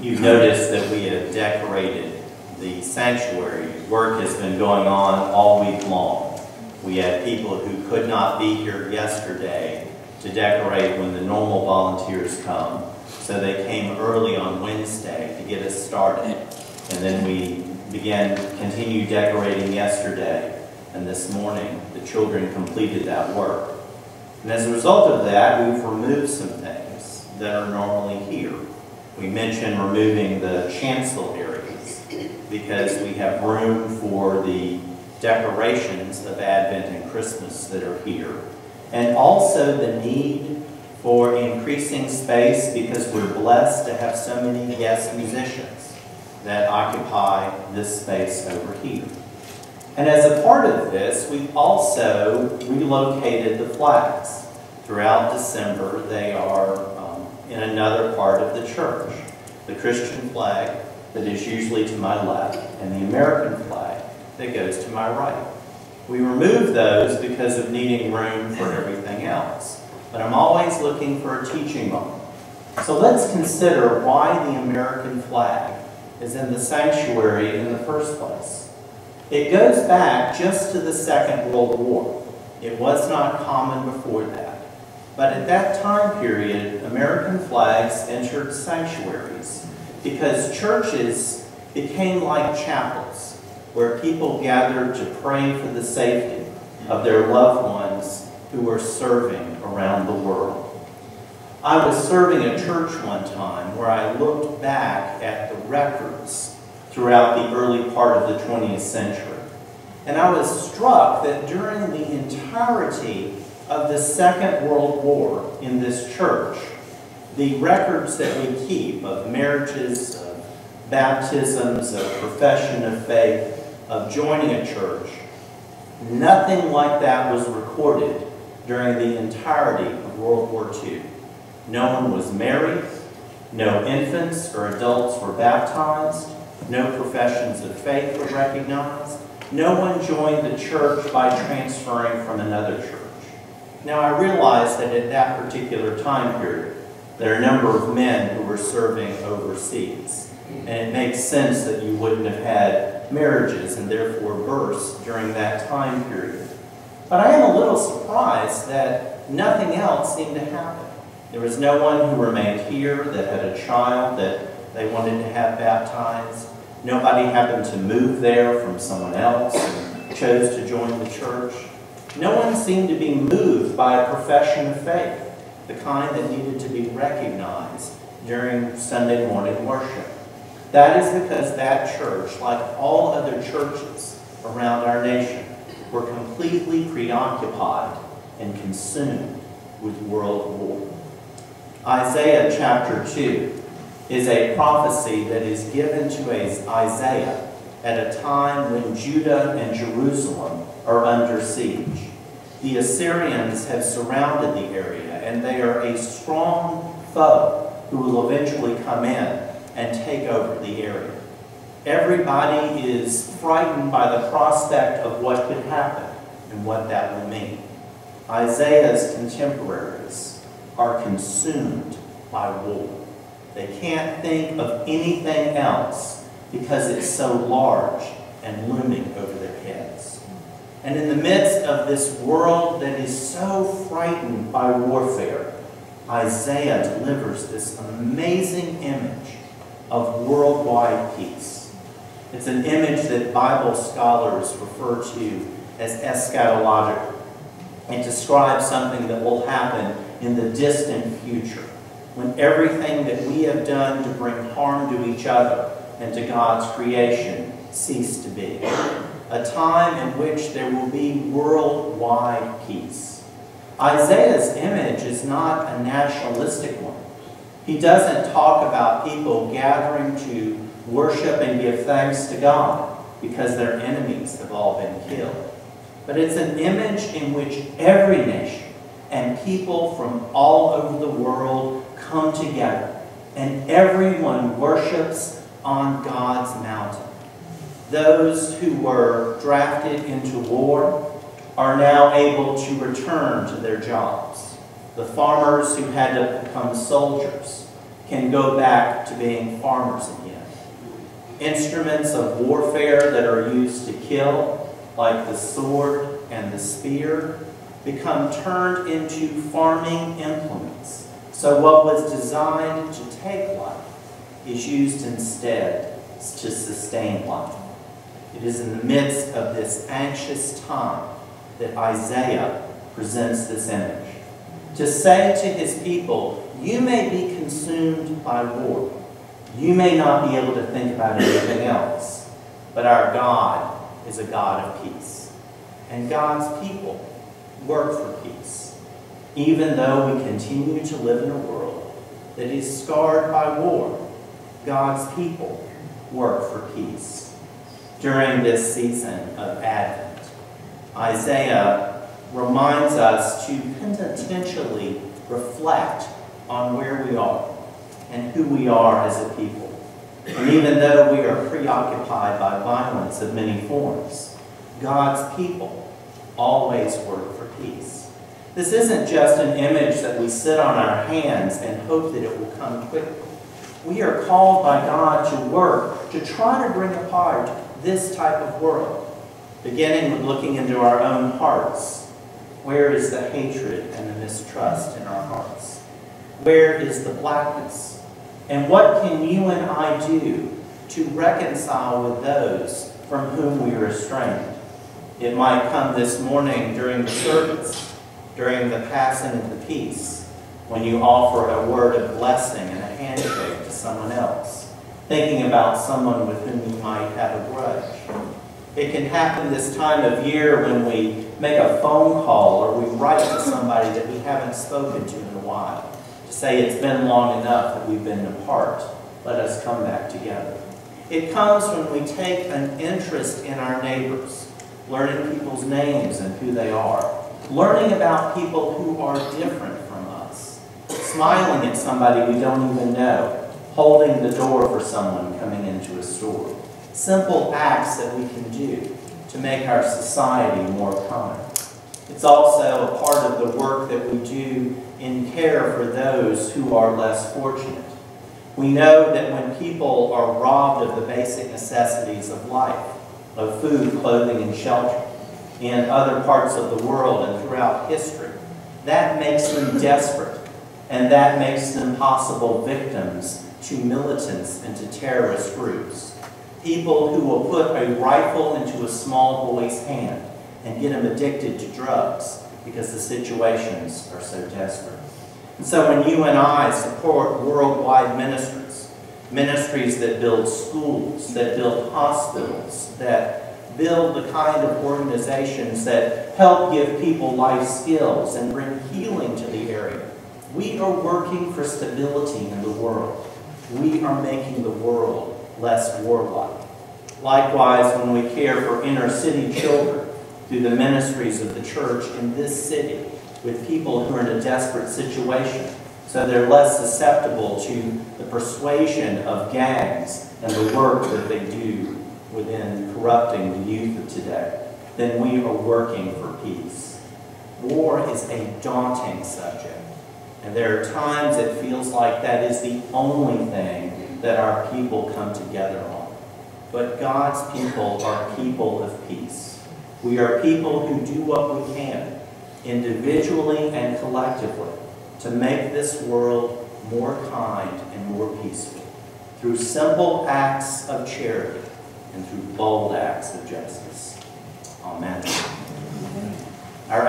You've noticed that we have decorated the sanctuary. Work has been going on all week long. We had people who could not be here yesterday to decorate when the normal volunteers come, so they came early on Wednesday to get us started. And then we continued decorating yesterday, and this morning the children completed that work. And as a result of that, we've removed some things that are normally here. We mentioned removing the chancel areas because we have room for the decorations of Advent and Christmas that are here, and also the need for increasing space because we're blessed to have so many guest musicians that occupy this space over here. And as a part of this, we've also relocated the flags. Throughout December, they are in another part of the church. The Christian flag that is usually to my left, and the American flag that goes to my right. We remove those because of needing room for everything else. But I'm always looking for a teaching moment. So let's consider why the American flag is in the sanctuary in the first place. It goes back just to the Second World War. It was not common before that. But at that time period, American flags entered sanctuaries because churches became like chapels where people gathered to pray for the safety of their loved ones who were serving around the world. I was serving a church one time where I looked back at the records throughout the early part of the 20th century. And I was struck that during the entirety of the Second World War in this church, the records that we keep of marriages, of baptisms, of profession of faith, of joining a church, nothing like that was recorded during the entirety of World War II. No one was married, no infants or adults were baptized, no professions of faith were recognized, no one joined the church by transferring from another church. Now, I realize that at that particular time period, there are a number of men who were serving overseas. And it makes sense that you wouldn't have had marriages and therefore births during that time period. But I am a little surprised that nothing else seemed to happen. There was no one who remained here that had a child that they wanted to have baptized. Nobody happened to move there from someone else and chose to join the church. No one seemed to be moved by a profession of faith, the kind that needed to be recognized during Sunday morning worship. That is because that church, like all other churches around our nation, were completely preoccupied and consumed with world war. Isaiah chapter 2 is a prophecy that is given to Isaiah at a time when Judah and Jerusalem are under siege. The Assyrians have surrounded the area, and they are a strong foe who will eventually come in and take over the area. Everybody is frightened by the prospect of what could happen and what that will mean. Isaiah's contemporaries are consumed by war. They can't think of anything else because it's so large and looming over their heads. And in the midst of this world that is so frightened by warfare, Isaiah delivers this amazing image of worldwide peace. It's an image that Bible scholars refer to as eschatological. It describes something that will happen in the distant future, when everything that we have done to bring harm to each other and to God's creation cease to be. A time in which there will be worldwide peace. Isaiah's image is not a nationalistic one. He doesn't talk about people gathering to worship and give thanks to God because their enemies have all been killed. But it's an image in which every nation and people from all over the world come together and everyone worships on God's mountain. Those who were drafted into war are now able to return to their jobs. The farmers who had to become soldiers can go back to being farmers again. Instruments of warfare that are used to kill, like the sword and the spear, become turned into farming implements. So what was designed to take life is used instead to sustain life. It is in the midst of this anxious time that Isaiah presents this image. To say to his people, you may be consumed by war. You may not be able to think about anything else. But our God is a God of peace. And God's people work for peace. Even though we continue to live in a world that is scarred by war, God's people work for peace. During this season of Advent, Isaiah reminds us to penitentially reflect on where we are and who we are as a people. And even though we are preoccupied by violence of many forms, God's people always work for peace. This isn't just an image that we sit on our hands and hope that it will come quickly. We are called by God to work to try to bring apart this type of world, beginning with looking into our own hearts. Where is the hatred and the mistrust in our hearts? Where is the blackness? And what can you and I do to reconcile with those from whom we are estranged? It might come this morning during the service, during the passing of the peace, when you offer a word of blessing and a handshake to someone else, thinking about someone with whom you might have a grudge. It can happen this time of year when we make a phone call or we write to somebody that we haven't spoken to in a while to say it's been long enough that we've been apart. Let us come back together. It comes when we take an interest in our neighbors, learning people's names and who they are, learning about people who are different from us, smiling at somebody we don't even know, holding the door for someone coming into a store. Simple acts that we can do to make our society more kind. It's also a part of the work that we do in care for those who are less fortunate. We know that when people are robbed of the basic necessities of life, of food, clothing, and shelter, in other parts of the world and throughout history, that makes them desperate, and that makes them possible victims to militants and to terrorist groups. People who will put a rifle into a small boy's hand and get him addicted to drugs because the situations are so desperate. And so when you and I support worldwide ministries, ministries that build schools, that build hospitals, that build the kind of organizations that help give people life skills and bring healing to the area, we are working for stability in the world. We are making the world less warlike. Likewise, when we care for inner city children through the ministries of the church in this city with people who are in a desperate situation, so they're less susceptible to the persuasion of gangs and the work that they do within corrupting the youth of today, then we are working for peace. War is a daunting subject, and there are times it feels like that is the only thing that our people come together on. But God's people are people of peace. We are people who do what we can, individually and collectively, to make this world more kind and more peaceful, through simple acts of charity and through bold acts of justice. Amen. Our